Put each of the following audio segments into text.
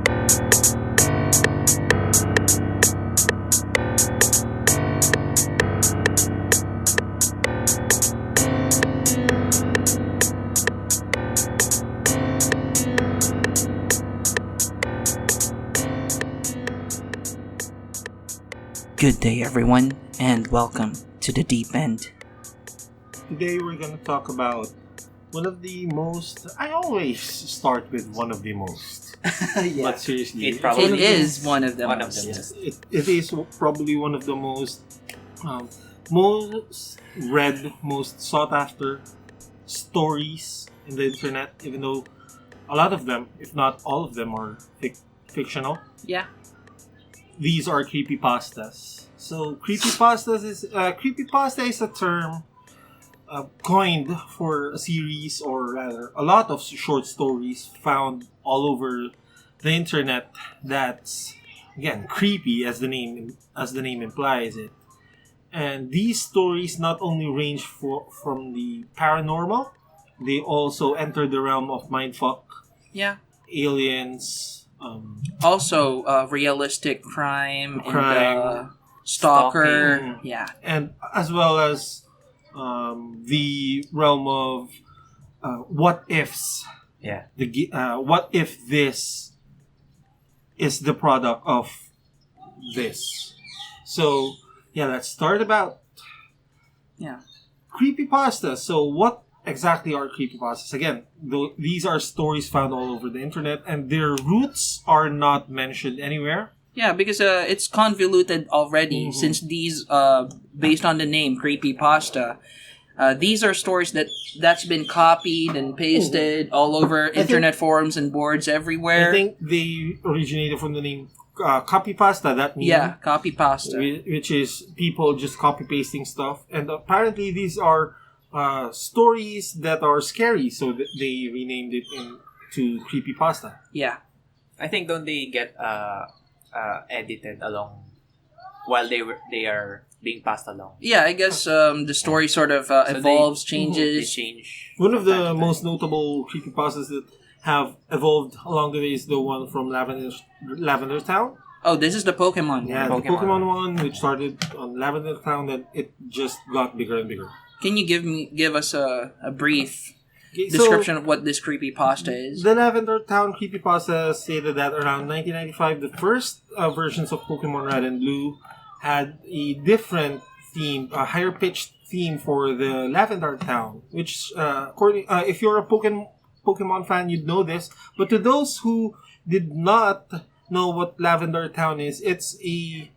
Good day, everyone, and welcome to the Deep End. Today we're going to talk about one of the most... I always start with one of the most. But seriously, It is one of the most. Yes, it is probably one of the most read, most sought after stories in the internet, even though a lot of them, if not all of them, are fictional. Yeah. These are creepypastas. So creepypasta is a term coined for a series, or rather a lot of short stories found all over the internet that's, again, creepy as the name implies it. And these stories not only range from the paranormal, they also enter the realm of mindfuck, aliens, also realistic crime, and stalker, and as well as the realm of what ifs. What if this is the product of this? So let's start about creepypasta. So what exactly are creepypastas? Again, these are stories found all over the internet, and their roots are not mentioned anywhere. Yeah, because it's convoluted already, since these, based on the name creepypasta, these are stories that's been copied and pasted all over internet forums and boards everywhere. I think they originated from the name copypasta. That means copypasta, which is people just copy pasting stuff, and apparently these are stories that are scary, so they renamed it to creepypasta. Yeah, I think don't they get edited along while they are being passed along? Yeah, I guess the story sort of evolves, changes. They change. One of the most notable creepypastas that have evolved along the way is the one from Lavender Town. Oh, this is the Pokemon. Yeah, the Pokemon one, which started on Lavender Town, and it just got bigger and bigger. Can you give us a brief description of what this creepypasta is? The Lavender Town creepypasta stated that around 1995, the first versions of Pokemon Red and Blue had a different theme, a higher pitched theme for the Lavender Town, which, if you're a Pokemon fan, you'd know this. But to those who did not know what Lavender Town is, it's a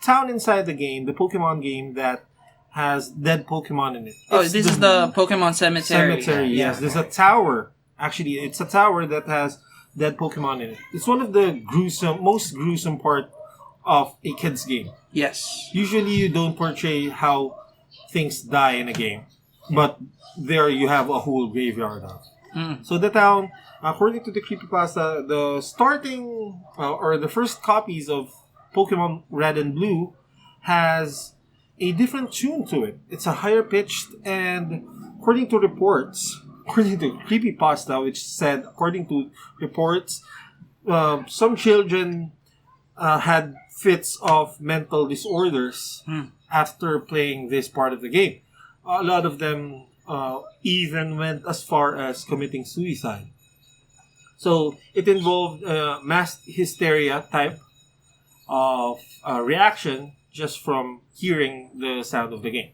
town inside the game, the Pokemon game, that has dead Pokemon in it. This is the Pokemon Cemetery. Yes. There's a tower. Actually, it's a tower that has dead Pokemon in it. It's one of the most gruesome part of a kid's game. Yes. Usually, you don't portray how things die in a game, but there you have a whole graveyard of. So the town, according to the creepypasta, the starting or the first copies of Pokemon Red and Blue has a different tune to it. It's a higher pitched, and according to creepypasta, which said, according to reports, some children had fits of mental disorders after playing this part of the game. A lot of them even went as far as committing suicide. So it involved mass hysteria type of reaction just from hearing the sound of the game.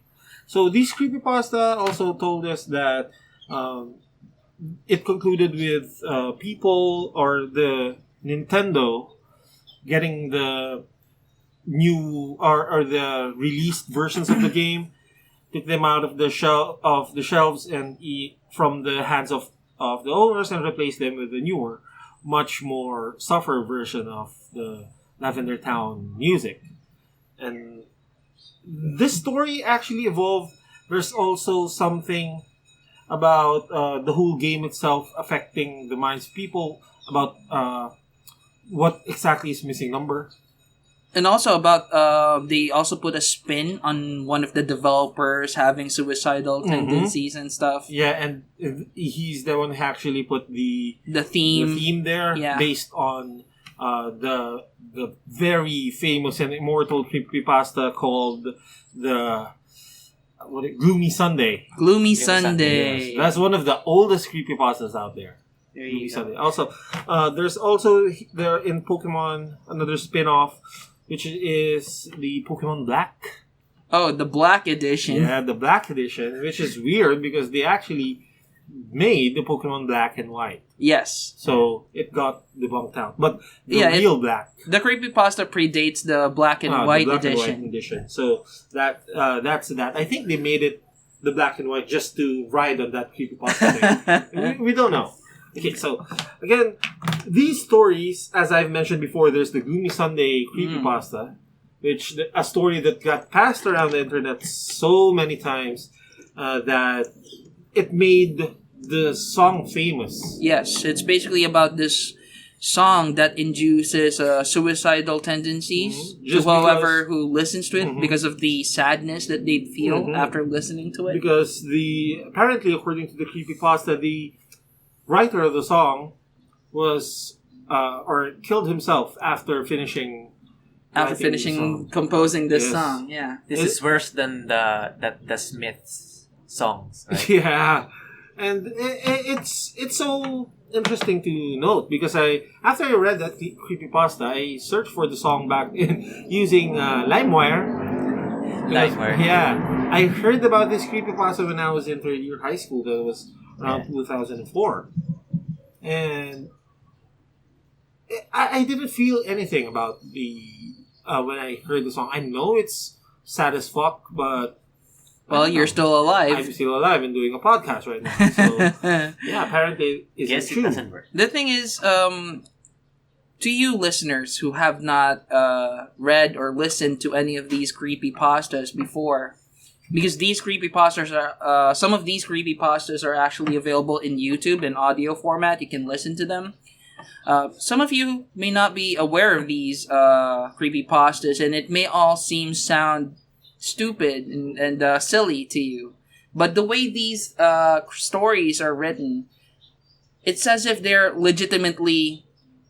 So this creepypasta also told us that it concluded with people or the Nintendo getting the new or the released versions of the game, took them out of the shelves and from the hands of the owners, and replaced them with the newer, much more softer version of the Lavender Town music. And this story actually evolved. There's also something about the whole game itself affecting the minds of people about what exactly is missing number. And also about, they also put a spin on one of the developers having suicidal tendencies and stuff. Yeah, and he's the one who actually put the theme there, yeah, based on the very famous and immortal creepypasta called the Gloomy Sunday. Gloomy Sunday. Sunday. That's one of the oldest creepypastas out there. There Gloomy you go. Sunday. Also, there's also there in Pokemon another spin-off, which is the Pokemon Black. Oh, the Black Edition. Yeah, the Black Edition, which is weird because they actually made the Pokemon Black and White. Yes. So it got debunked out. But the Yeah, real Black. The creepypasta predates the Black and White the Black Edition. and White edition. So that's that. I think they made it the Black and White just to ride on that creepypasta thing. we don't know. Okay, so again, these stories, as I've mentioned before, there's the Gloomy Sunday creepypasta, which a story that got passed around the internet so many times that it made the song famous. Yes, it's basically about this song that induces suicidal tendencies to Just whoever because- who listens to it because of the sadness that they'd feel after listening to it. Because apparently, according to the creepypasta, the writer of the song was or killed himself after finishing After writing the song. finishing composing this Yes. song, yeah. This is worse than the Smiths songs. Right? Yeah, and it's so interesting to note because after I read that creepypasta, I searched for the song back in using LimeWire. LimeWire. Yeah, I heard about this creepypasta when I was in third year high school. That was around 2004, and I didn't feel anything about when I heard the song. I know it's sad as fuck, but Well, you're still alive. I'm still alive and doing a podcast right now. So yeah, apparently it's Guess it true. doesn't work. The thing is, to you listeners who have not read or listened to any of these creepypastas before, because these creepypastas are, some of these creepypastas are actually available in YouTube in audio format. You can listen to them. Some of you may not be aware of these creepypastas, and it may all sound stupid and silly to you. But the way these stories are written, it's as if they're legitimately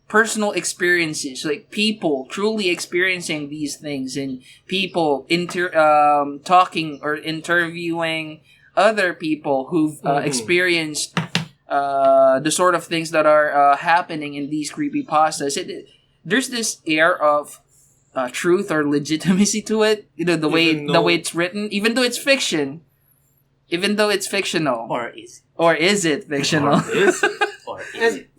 personal experiences, like people truly experiencing these things, and people talking or interviewing other people who've experienced the sort of things that are happening in these creepypastas. There's this air of truth or legitimacy to it. You know, the way it's written, even though it's fiction, even though it's fictional, Or is is it fictional? or is And it?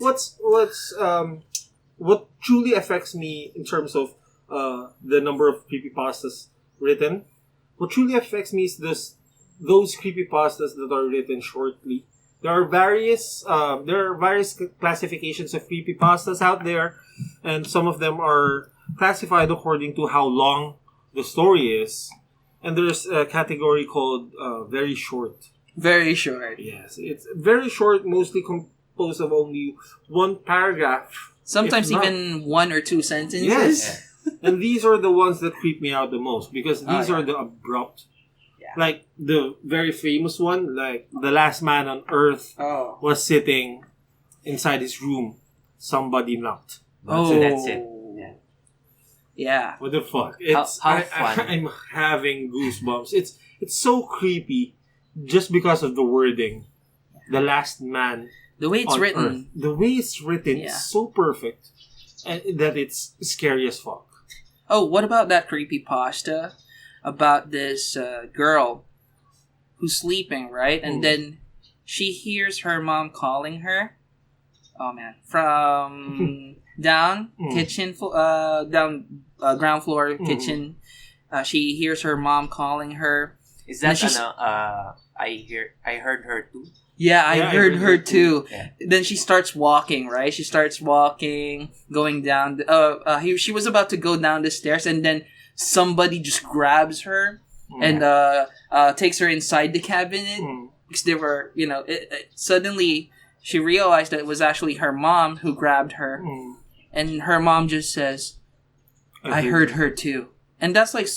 what truly affects me in terms of the number of creepypastas written, what truly affects me is those creepypastas that are written shortly. There are various classifications of creepypastas out there, and some of them are classified according to how long the story is. And there's a category called very short. Very short. Yes, it's very short, mostly composed of only one paragraph. Sometimes If not- even one or two sentences. Yes. And these are the ones that creep me out the most because these yeah. are the abrupt. Yeah. Like the very famous one, like the last man on earth Oh. was sitting inside his room. Somebody knocked. Oh. That's it. Yeah. What the fuck? It's How fun. I'm having goosebumps. It's so creepy just because of the wording. The last man The way it's on written. earth. The way it's written Yeah. is so perfect and that it's scary as fuck. Oh, what about that creepypasta about this girl who's sleeping, right? And then she hears her mom calling her. Oh man, from down ground floor kitchen. She hears her mom calling her. Is And that she's- I heard her too. Yeah, I Yeah, I heard heard her her too. Yeah. Then she starts walking, right? She starts walking, going down. She was about to go down the stairs, and then somebody just grabs her and takes her inside the cabinet because they were, suddenly she realized that it was actually her mom who grabbed her, and her mom just says, "I heard her too," and that's like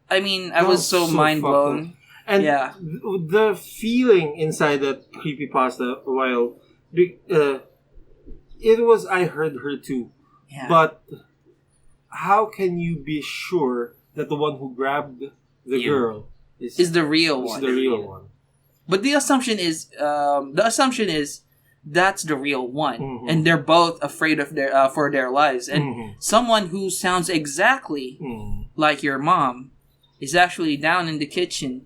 I mean, I was so mind fucked blown. up. And Yeah. the feeling inside that creepypasta, while it was I heard her too, Yeah. But how can you be sure that the one who grabbed the girl is the real is one? the real one? But the assumption is that's the real one, Mhm. and they're both afraid of their for their lives. And Mhm. someone who sounds exactly Mhm. like your mom is actually down in the kitchen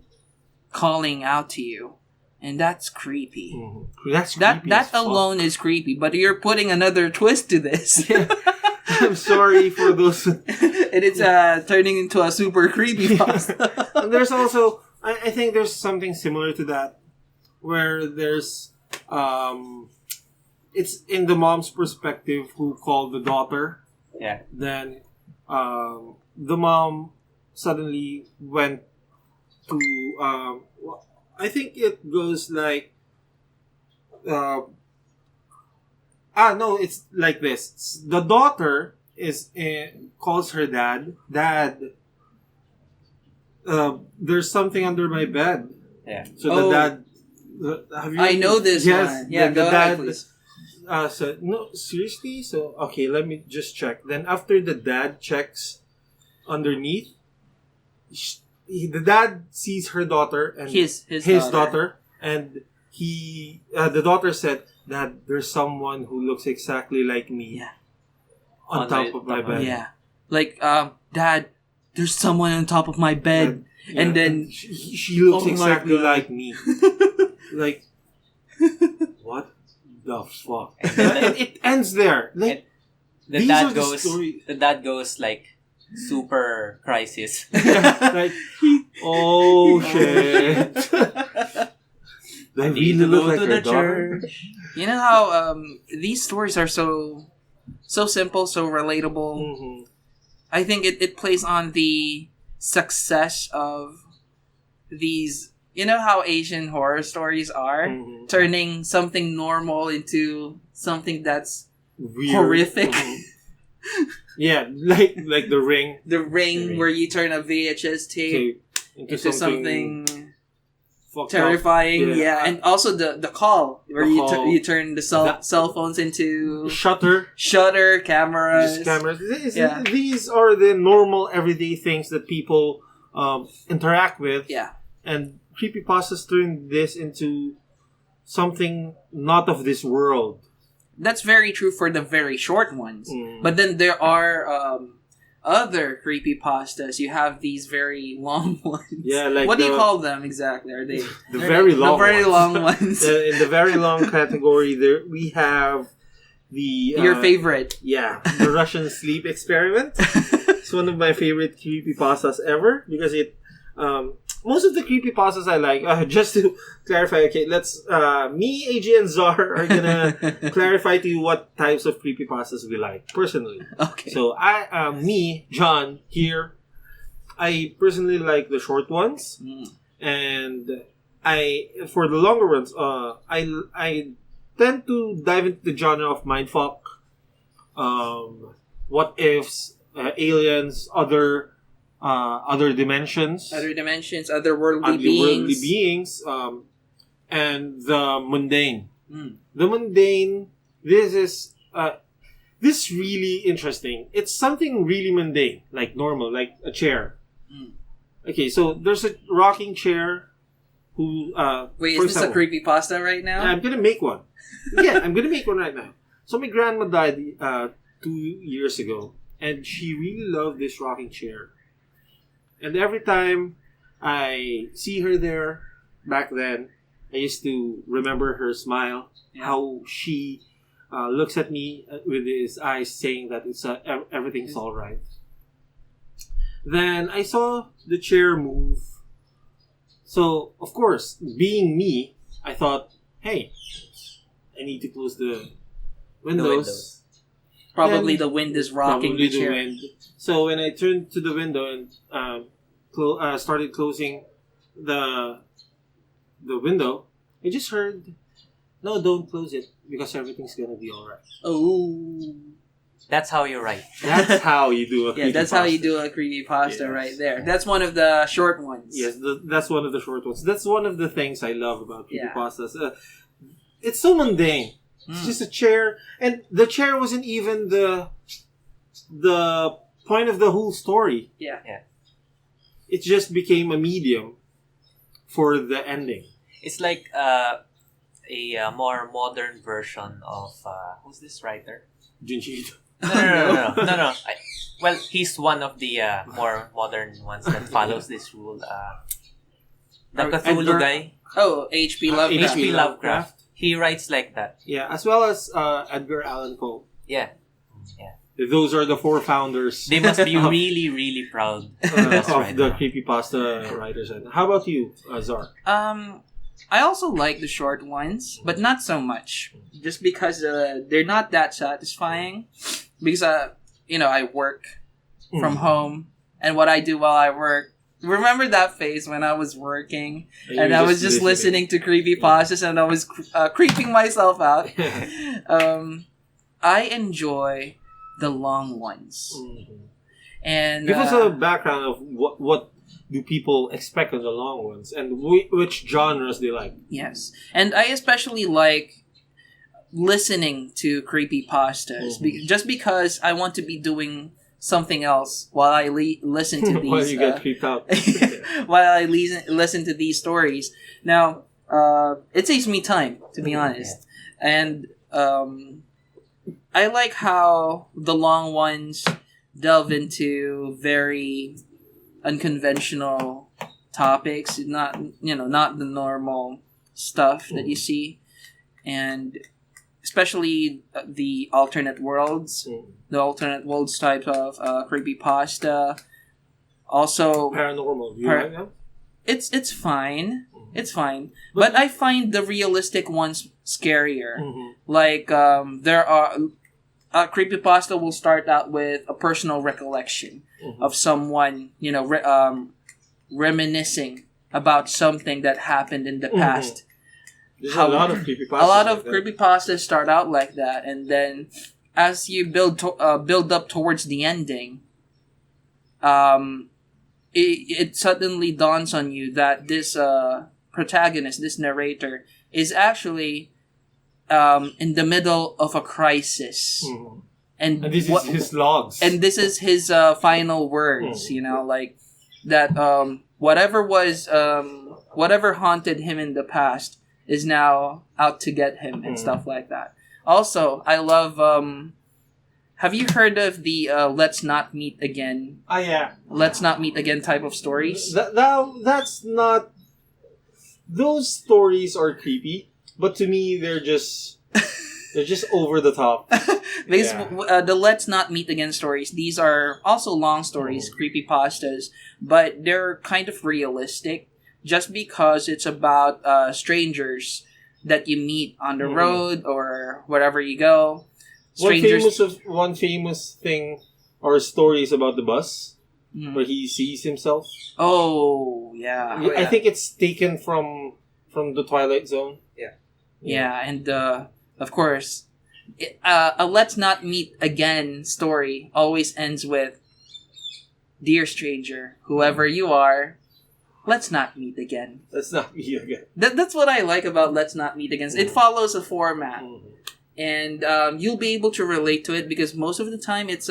calling out to you, and that's creepy. Mhm. That's That creepy that as fuck. alone is creepy. But you're putting another twist to this. I'm sorry for those. And it's turning into a super creepy pasta. And there's also, I think there's something similar to that, where there's, it's in the mom's perspective who called the daughter. Yeah. Then, the mom suddenly went to, I think it goes like, no, it's like this. The daughter calls her dad. Dad, there's something under my bed. Yeah. So the dad, have you? I know this one. Yeah, the go dad ahead, please. said, no, seriously. So okay, let me just check. Then after the dad checks underneath, the dad sees her daughter and His daughter, and the daughter said that there's someone who looks exactly like me Yeah. on top of my bed. Yeah. Like, Dad, there's someone on top of my bed. Yeah, And then... she looks Oh my exactly God. like me. Like, what the fuck? And then it ends there. Like, the these dad are the goes. stories. The dad goes like super crisis. like, oh shit. They Need really to look go like to her the daughter. church. You know how these stories are so simple, so relatable. Mhm. I think it plays on the success of these. You know how Asian horror stories are, Mhm. turning something normal into something that's Weird. horrific. Mhm. Yeah, like the Ring. The Ring, where you turn a VHS tape Into into something fucked terrifying. up. Yeah, and also the call where The you call. you turn the cell phones into Shutter. shutter cameras. Just cameras. Yeah. These are the normal everyday things that people interact with. Yeah, And creepypastas turn this into something not of this world. that's very true for the very short ones. Mm. But then there are other creepypastas. You have these very long ones. Yeah, like what do you call them exactly? Are they the very long the very ones. long ones? In the very long category, there we have the Your favorite? Yeah, the Russian sleep experiment. It's one of my favorite creepypastas ever because it. Most of the creepypastas I like. Just to clarify, okay, let's. Me, AG, and Zar are gonna clarify to you what types of creepypastas we like personally. Okay. So me, John, here, I personally like the short ones, and for the longer ones, I tend to dive into the genre of mindfuck, what ifs, aliens, other dimensions, otherworldly otherworldly beings. beings, and the mundane. Mm. The mundane. This is this really interesting. It's something really mundane, like normal, like a chair. Mm. Okay, so there's a rocking chair. Who? Wait, for is this a example, creepypasta right now? I'm gonna make one. Yeah, I'm gonna make one right now. So my grandma died 2 years ago, and she really loved this rocking chair. And every time I see her there back then, I used to remember her smile, how she looks at me with his eyes saying that everything's all right. Then I saw the chair move. So, of course, being me, I thought, hey, I need to close the windows. Probably And the wind is rocking probably the chair. wind. So when I turned to the window and started closing the window, I just heard, "No, don't close it because everything's gonna be alright." Oh, That's how you write. That's how you do a yeah, that's how you creepypasta. do a creepypasta Yes. right there. That's one of the short ones. Yes, that's one of the short ones. That's one of the things I love about Yeah. creepypastas. It's so mundane. It's Mm. just a chair, and the chair wasn't even the point of the whole story. Yeah. It just became a medium for the ending. It's like a more modern version of who's this writer? Junkies. No. Well, he's one of the more modern ones that follows this rule. The Cthulhu guy, Oh, H.P. Lovecraft. H.P. Lovecraft. He writes like that. Yeah, as well as Edgar Allan Poe. Yeah. Those are the 4 founders. They must be really, really proud of us of right the now. creepypasta writers. How about you, Zar? I also like the short ones, but not so much. Just because they're not that satisfying. Because I work from home, and what I do while I work. Remember that phase when I was working and I was just listening to creepypastas and I was creeping myself out. I enjoy the long ones. And give us a background of what do people expect of the long ones and which genres they like. Yes, and I especially like listening to creepypastas just because I want to be doing something else while I listen to these. While you get creeped out. While I listen to these stories. Now, it saves me time, to be honest. And I like how the long ones delve into very unconventional topics, not the normal stuff that you see, and especially the alternate worlds, the alternate worlds type of creepypasta. Also, paranormal. Do you like that? It's fine. It's fine, but I find the realistic ones scarier. Like there are. Creepypasta will start out with a personal recollection of someone, reminiscing about something that happened in the past. There's a lot of creepypastas. A lot of creepypastas start out like that, and then as you build up towards the ending, it suddenly dawns on you that this protagonist, this narrator, is actually in the middle of a crisis. And this is his logs. And this is his final words, like that whatever haunted him in the past is now out to get him and stuff like that. Also, I love have you heard of the Let's Not Meet Again? Yeah. Let's Not Meet Again type of stories? That's not... Those stories are creepy, but to me, they're just over the top. Because the Let's Not Meet Again stories, these are also long stories, creepypastas, but they're kind of realistic just because it's about strangers that you meet on the road or wherever you go. One famous thing or stories about the bus where he sees himself. Oh, yeah. I think it's taken from the Twilight Zone. Yeah, and of course, a Let's Not Meet Again story always ends with, "Dear stranger, whoever you are, let's not meet again." Let's not meet again. That's what I like about Let's Not Meet Again. It follows a format. And you'll be able to relate to it because most of the time it's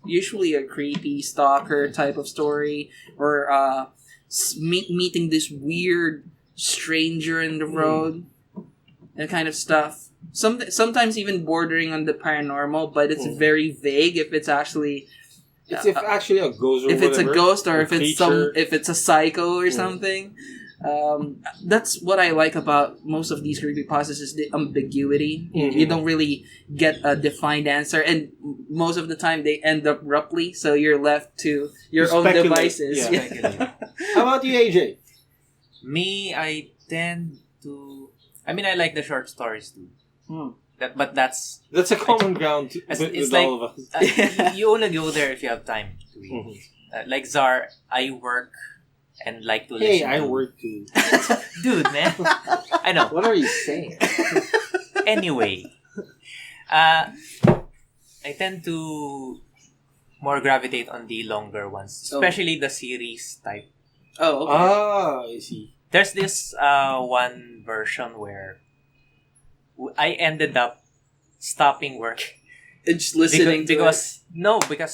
usually a creepy stalker type of story or meeting this weird stranger in the road, that kind of stuff. Sometimes even bordering on the paranormal, but it's very vague if it's actually if actually a ghost or if it's a ghost or if creature. if it's a psycho or something. That's what I like about most of these creepypastas is the ambiguity. You don't really get a defined answer, and most of the time they end abruptly, so you're left to your own devices. Yeah. How about you, AJ? Me, I tend to... I mean, I like the short stories too. But that's a common ground with like, all of us. You only go there if you have time to read. Like Zar, I work and like to listen. Hey, I work too. Dude, man. I know. What are you saying? Anyway, I tend to more gravitate on the longer ones, especially the series type. Oh, okay. Ah, I see. There's this one version where I ended up stopping work And just listening because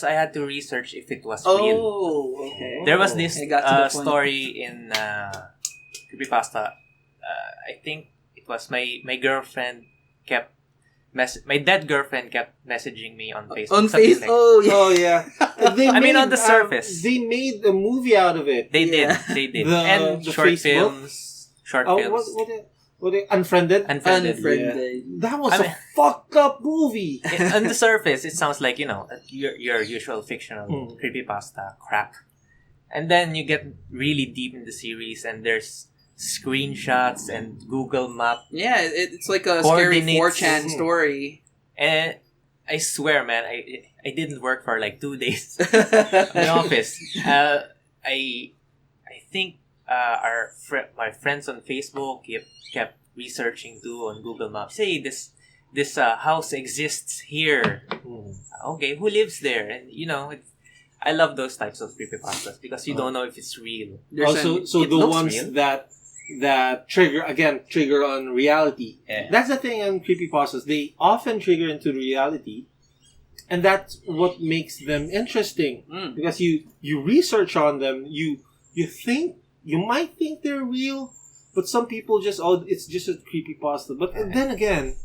I had to research if it was real. Oh, okay. There was this I got to the point. story in Creepypasta. I think it was my girlfriend kept my dead girlfriend kept messaging me on Facebook. On Facebook? Oh yeah. On the surface. They made a movie out of it. They did. And the short Facebook? films. Short Oh, films. what Unfriended? Unfriended. Unfriended. That was a fucked up movie. On the surface, it sounds like, your usual fictional creepypasta crap. And then you get really deep in the series and there's screenshots and Google Map. Yeah, it's like a scary Coordinates. 4chan story. And I swear, man, I didn't work for like 2 days in the office. I think my friends on Facebook kept researching too on Google Maps. Hey, this house exists here. Okay, who lives there? And I love those types of creepypastas because you don't know if it's real. Also, so the ones real. that trigger on reality. Yeah. That's the thing on creepypastas. They often trigger into reality, and that's what makes them interesting. Because you research on them, you might think they're real, but some people it's just a creepypasta. But then again,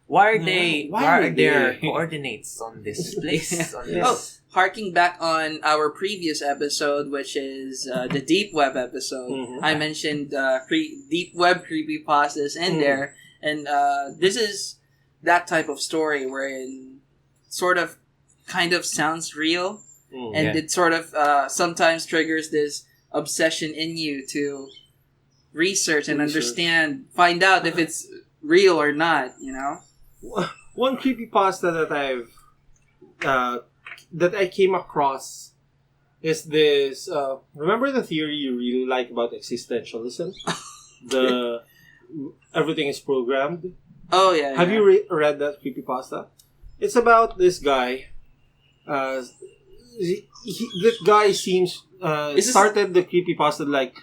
why are there coordinates on this place? On this? Harking back on our previous episode, which is the deep web episode, I mentioned deep web creepypastas in there, and this is that type of story wherein sort of kind of sounds real, and it sort of sometimes triggers this obsession in you to research and understand, find out if it's real or not, One creepypasta that I came across is this. Remember the theory you really like about existentialism? Everything is programmed. Oh yeah. Have you read that creepypasta? It's about this guy. This guy seems started the creepypasta like,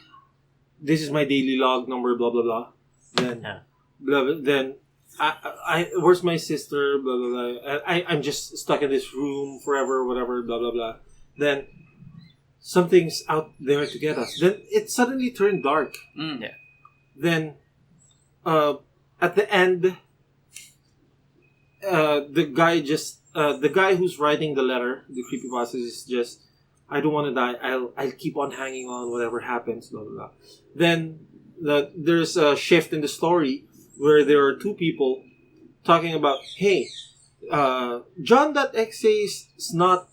this is my daily log number, blah blah blah. Then I where's my sister? Blah blah blah. I'm just stuck in this room forever, whatever. Blah blah blah. Then something's out there to get us. Then it suddenly turned dark. Then at the end, the guy who's writing the letter, the creepypasta, is just, I don't want to die. I'll keep on hanging on, whatever happens. Blah blah blah. Then there's a shift in the story where there are two people talking about, hey, John.exe is not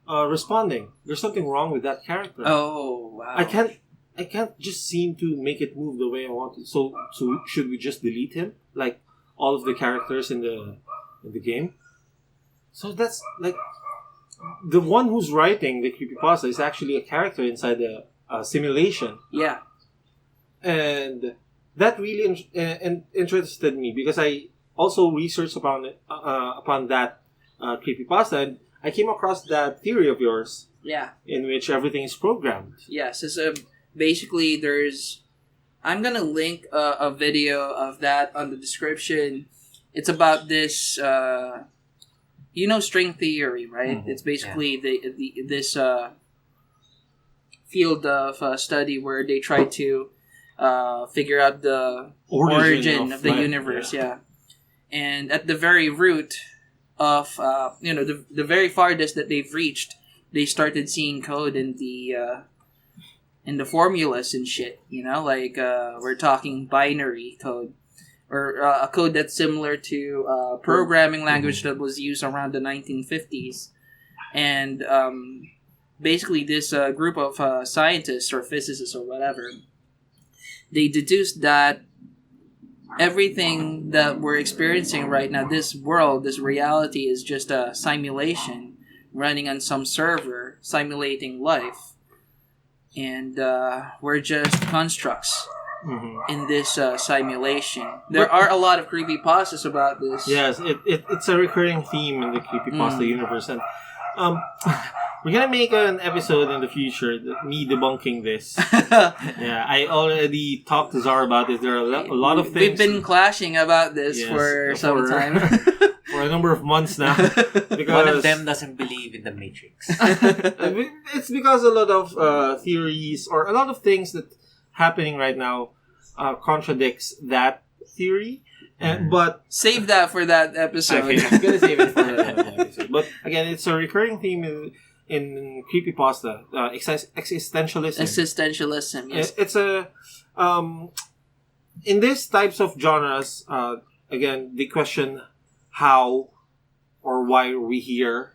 responding. There's something wrong with that character. Oh wow! I can't just seem to make it move the way I want it. So should we just delete him, like all of the characters in the game? So that's like, the one who's writing the creepypasta is actually a character inside the simulation. Yeah. And that really interested me because I also researched upon that creepypasta, and I came across that theory of yours. Yeah. In which everything is programmed. Yes. So basically, I'm gonna link a video of that on the description. It's about this. String theory, right? It's basically this field of study where they try to figure out the origin of the universe. Yeah. And at the very root of the very farthest that they've reached, they started seeing code in the formulas and shit. We're talking binary code, or a code that's similar to a programming language that was used around the 1950s. And basically this group of scientists or physicists or whatever, they deduced that everything that we're experiencing right now, this world, this reality, is just a simulation running on some server simulating life. And we're just constructs in this simulation. There are a lot of creepypastas about this. Yes, it's a recurring theme in the creepypasta universe. And We're gonna make an episode in the future, me debunking this. Yeah, I already talked to Zara about this. There are a lot of things. We've been clashing about this Yes, for some time. for a number of months now. Because One of them doesn't believe in the Matrix. it's because a lot of theories or a lot of things that happening right now contradicts that theory. But Save that for that episode. okay, I'm gonna save it for that episode. But again, it's a recurring theme in creepypasta, existentialism. Existentialism, yes. It's a in these types of genres. Again, they question how or why are we here.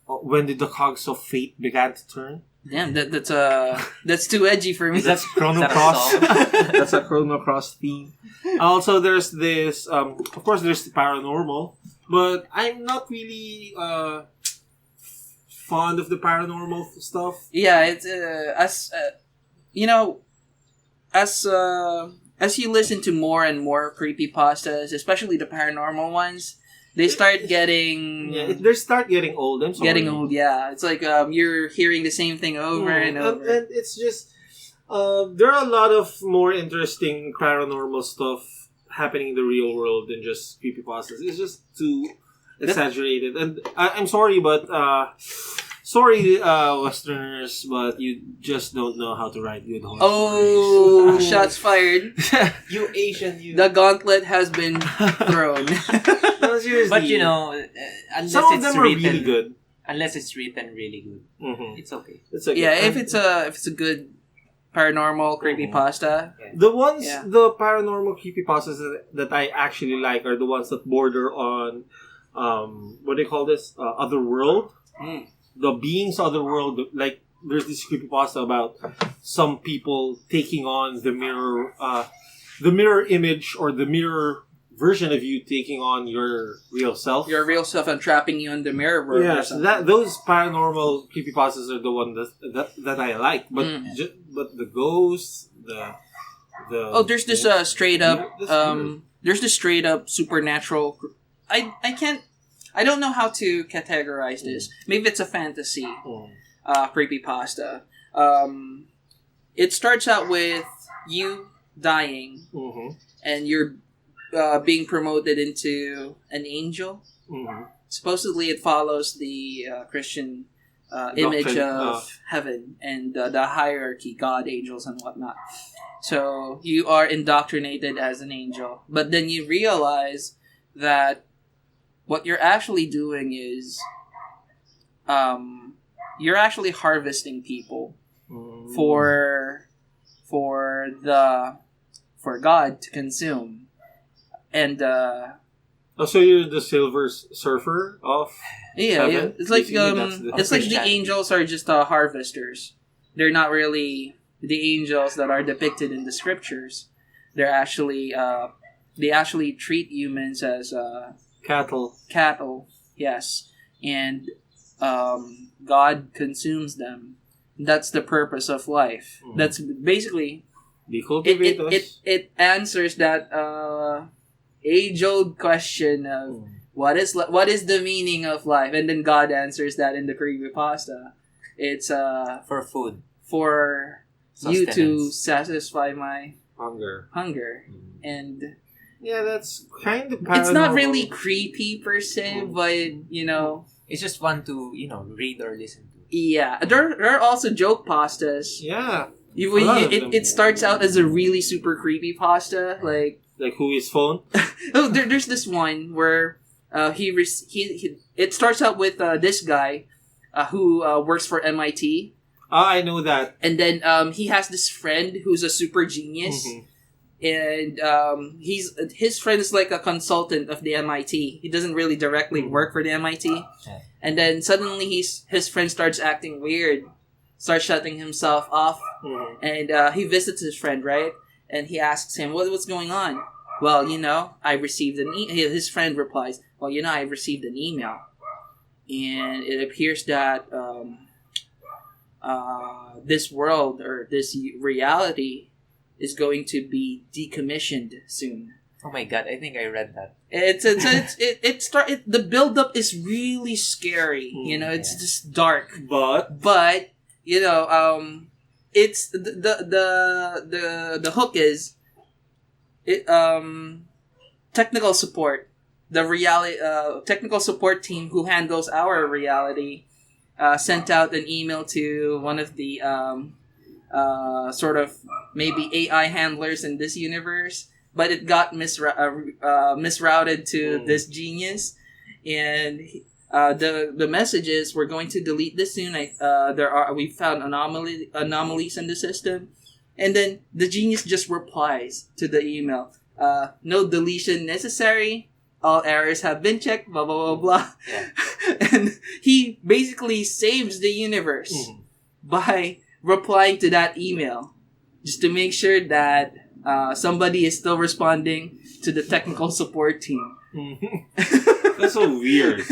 When did the cogs of fate began to turn? Damn, that's too edgy for me. That's Chrono Cross. That's a Chrono Cross theme. Also, there's this. Of course, there's the paranormal, but I'm not really fond of the paranormal stuff. Yeah, it's as you listen to more and more creepypastas, especially the paranormal ones, they start getting They start getting old. I'm sorry. getting old. Yeah, it's like you're hearing the same thing over and over. And it's just there are a lot of more interesting paranormal stuff happening in the real world than just creepypastas. It's just too exaggerated. And I'm sorry, but Westerners, but you just don't know how to write good horror Oh, shots fired! You Asian, you. The gauntlet has been thrown. No, seriously. But unless some of it's them are written, really good. unless it's written really good, Mm-hmm. it's okay. It's okay. Yeah, if it's a good paranormal creepypasta. The ones, Yeah. the paranormal creepypastas that I actually like are the ones that border on, what do you call this? Otherworld. Mm. The beings otherworld. Like, there's this creepypasta about some people taking on the mirror image or the mirror version of you taking on your real self. Your real self and trapping you in the mirror world. or Yes, something. those paranormal creepypastas are the one that I like. But but the ghosts, the there's this straight up there's this straight up supernatural. I don't know how to categorize this. Maybe it's a fantasy creepypasta. It starts out with you dying Mm-hmm. and you're being promoted into an angel. Mm-hmm. Supposedly, it follows the Christian image of heaven and the hierarchy, God, angels, and whatnot. So you are indoctrinated as an angel, but then you realize that what you're actually doing is, you're actually harvesting people for God to consume, and so you're the silver surfer of yeah, heaven? it's like Basically, that's the- it's like the angels are just harvesters. They're not really the angels that are depicted in the scriptures. They're actually they actually treat humans as cattle. Yes, and God consumes them. That's the purpose of life. Mhm. That's basically They cultivate us. it answers that age-old question of what is the meaning of life, and then God answers that in the creepypasta. It's For food. for you to Sustenance. satisfy my Hunger. hunger, and Yeah, that's kind of it's not paranormal. really creepy per se, but It's just fun to, read or listen to. yeah, there are also joke pastas. Yeah. You, A lot of them. it starts out as a really super creepy pasta, like Like who is phone? there's this one where he it starts out with this guy who works for MIT, I know that. and then he has this friend who's a super genius, Mhm. and his friend is like a consultant of the MIT. He doesn't really directly work for the MIT, Yeah. and then suddenly his friend starts acting weird, starts shutting himself off. Mhm. And he visits his friend, right? And he asks him, what's going on? Well, I received an his friend replies, well, I received an email. And it appears that this world or this reality is going to be decommissioned soon. Oh my god, I think I read that. The build up is really scary. You know, it's just dark. But you know, it's the hook is technical support. The reality technical support team who handles our reality sent out an email to one of the sort of maybe AI handlers in this universe, but it got misrouted to this genius, and the message is, we're going to delete this soon. We found anomalies in the system, and then the genius just replies to the email, no deletion necessary. All errors have been checked, blah, blah, blah, blah. Yeah. And he basically saves the universe by replying to that email just to make sure that somebody is still responding to the technical support team. That's so weird.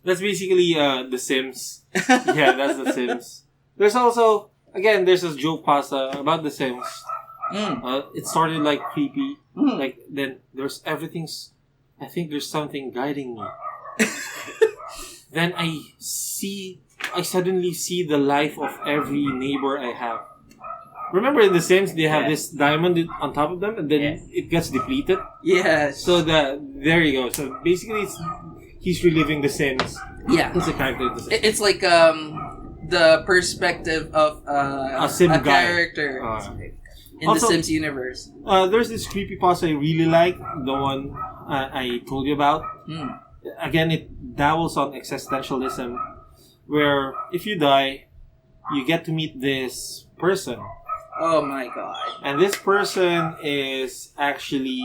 That's basically The Sims. Yeah, that's The Sims. There's also, again, there's this joke pasta about The Sims. It started like creepy. Like, then there's everything's... I think there's something guiding me. Then I suddenly see the life of every neighbor I have. Remember in The Sims, they have this diamond on top of them, and then it gets depleted? Yes. So there you go. So basically, he's reliving The Sims. Yeah. He's a character in The Sims. It's like the perspective of a Sim guy. Character in Also, the Sims universe. There's this creepypasta I really like, the one I told you about. Again, it dabbles on existentialism, where if you die, you get to meet this person. Oh my god. And this person is actually,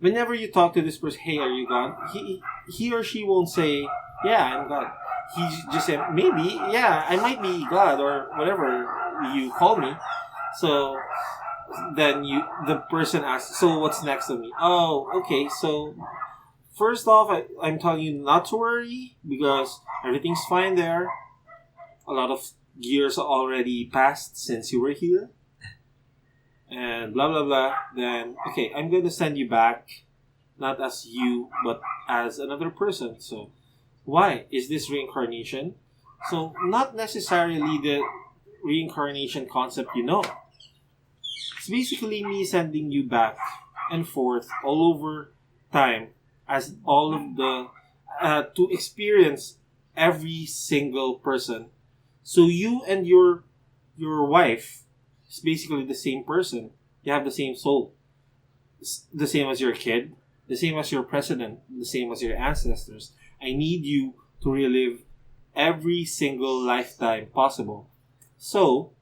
whenever you talk to this person, hey, are you God? He or she won't say, yeah, I'm God. He's just saying, maybe, yeah, I might be God, or whatever you call me. So then the person asks, so what's next to me? Oh, okay, so first off, I'm telling you not to worry, because everything's fine there. A lot of years already passed since you were here. And blah, blah, blah. Then, okay, I'm going to send you back, not as you, but as another person. So, why? Is this reincarnation? So, not necessarily the reincarnation concept you know. It's basically me sending you back and forth all over time as all of the to experience every single person. So you and your wife is basically the same person. You have the same soul. It's the same as your kid, the same as your president, the same as your ancestors. I need you to relive every single lifetime possible. So,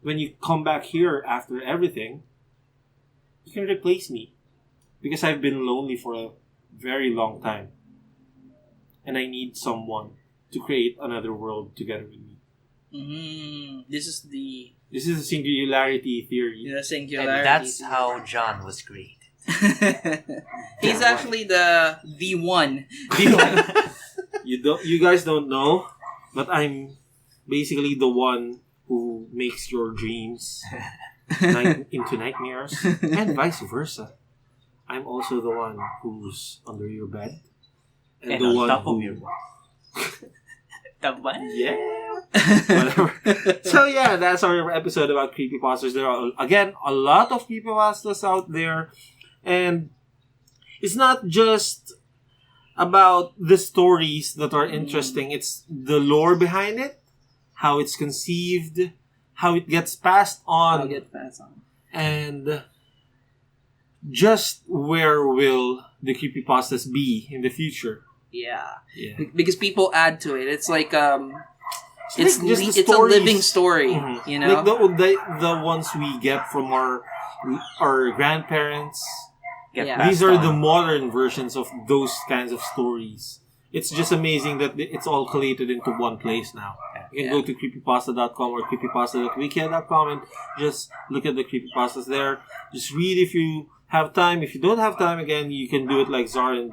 when you come back here after everything, you can replace me. Because I've been lonely for a very long time. And I need someone to create another world together with me. This is the singularity theory. singularity. And that's how John was created. He's actually the one. You guys don't know, but I'm basically the one who makes your dreams into nightmares, and vice versa. I'm also the one who's under your bed, and the on one top who of your the what? Yeah. Whatever. So yeah, that's our episode about creepypastas. There are, again, a lot of creepypastas out there. And it's not just about the stories that are interesting. It's the lore behind it, how it's conceived, how it gets passed on. And just where will the creepypastas be in the future? Yeah. Because people add to it. It's like it's just it's a living story, you know. Like the ones we get from our grandparents. These are the modern versions of those kinds of stories. It's just amazing that it's all collated into one place now. You can go to creepypasta.com or creepypasta.wikia.com and just look at the creepypastas there. Just read if you have time. If you don't have time, again, you can do it like Zar and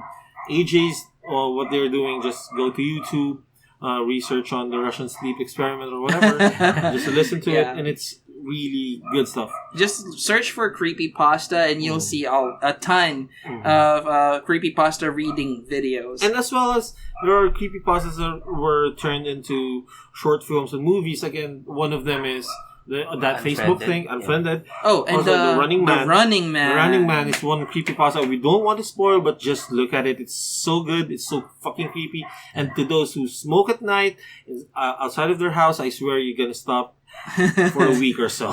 AJ's or what they're doing. Just go to YouTube, research on the Russian sleep experiment or whatever, just to listen to it, and it's really good stuff. Just search for creepypasta and you'll see a ton of creepypasta reading videos. And as well as there are creepypastas that were turned into short films and movies. Again, one of them is that Facebook thing, Unfriended. Oh, and also, the Running Man. The Running Man. The Running Man is one creepypasta we don't want to spoil, but just look at it. It's so good. It's so fucking creepy. And to those who smoke at night outside of their house, I swear you're gonna stop for a week or so.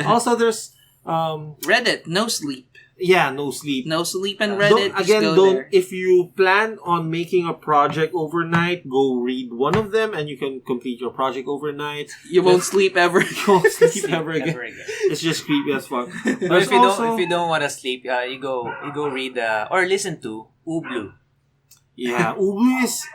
Also, there's Reddit. No sleep. Yeah, no sleep. No sleep and Reddit. Don't. If you plan on making a project overnight, go read one of them, and you can complete your project overnight. You won't sleep ever. You won't sleep ever again. It's just creepy as fuck. But if you don't want to sleep, you go read or listen to Ublu. Yeah, Ublu is.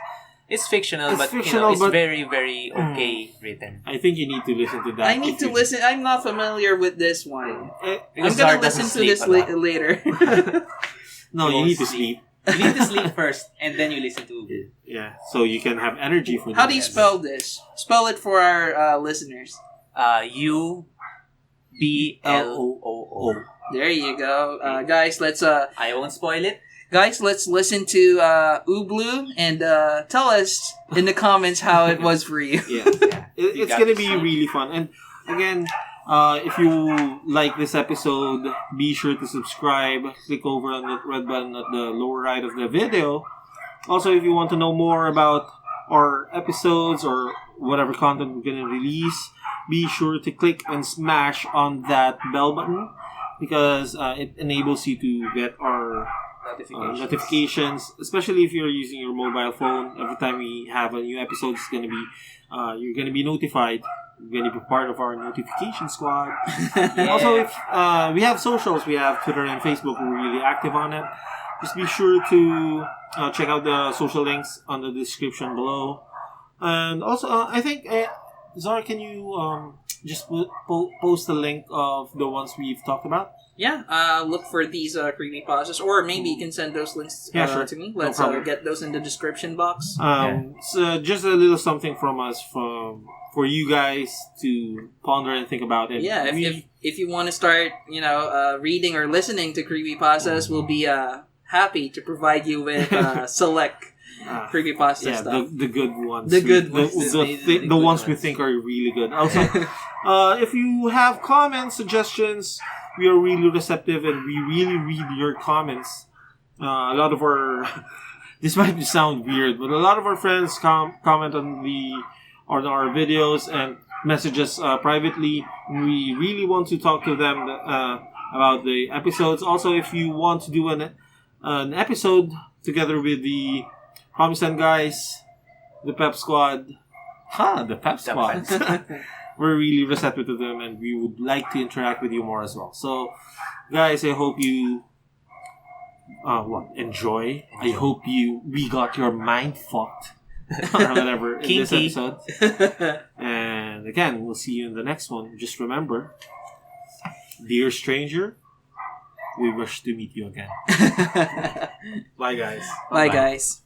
It's fictional, but it's very, very okay written. I think you need to listen to that. I need to listen. I'm not familiar with this one. I'm Zara gonna listen to this later. No, you need to sleep. You need to sleep first, and then you listen to Ublu. Yeah, so you can have energy for. How do you spell this? Spell it for our listeners. UBLOO. There you go, guys. Let's. I won't spoil it. Guys, let's listen to Ublu and tell us in the comments how it was for you. Yeah. It's going to be really fun. And again, if you like this episode, be sure to subscribe. Click over on the red button at the lower right of the video. Also, if you want to know more about our episodes or whatever content we're going to release, be sure to click and smash on that bell button because it enables you to get our notifications, especially if you're using your mobile phone. Every time we have a new episode, it's gonna be you're gonna be notified. You're gonna be part of our notification squad. Yeah. Also, if we have socials, we have Twitter and Facebook. We're really active on it. Just be sure to check out the social links on the description below. And also, I think Zara, can you just post the link of the ones we've talked about? Yeah, look for these creepypastas, or maybe you can send those links to me. Let's get those in the description box. So just a little something from us for you guys to ponder and think about it. Yeah, if you want to start, reading or listening to creepypastas, we'll be happy to provide you with select creepypasta stuff. The good ones. The good ones. The ones we think are really good. Also, if you have comments, suggestions, we are really receptive and we really read your comments. A lot of our... This might sound weird, but a lot of our friends comment on our videos and message us privately. We really want to talk to them about the episodes. Also, if you want to do an episode together with the Promised Guys, the Pep Squad. The Pep Squad. We're really receptive to them and we would like to interact with you more as well. So, guys, I hope you enjoy. I hope we got your mind fucked or whatever in this episode. And again, we'll see you in the next one. Just remember, dear stranger, we wish to meet you again. Bye, guys. Bye, guys.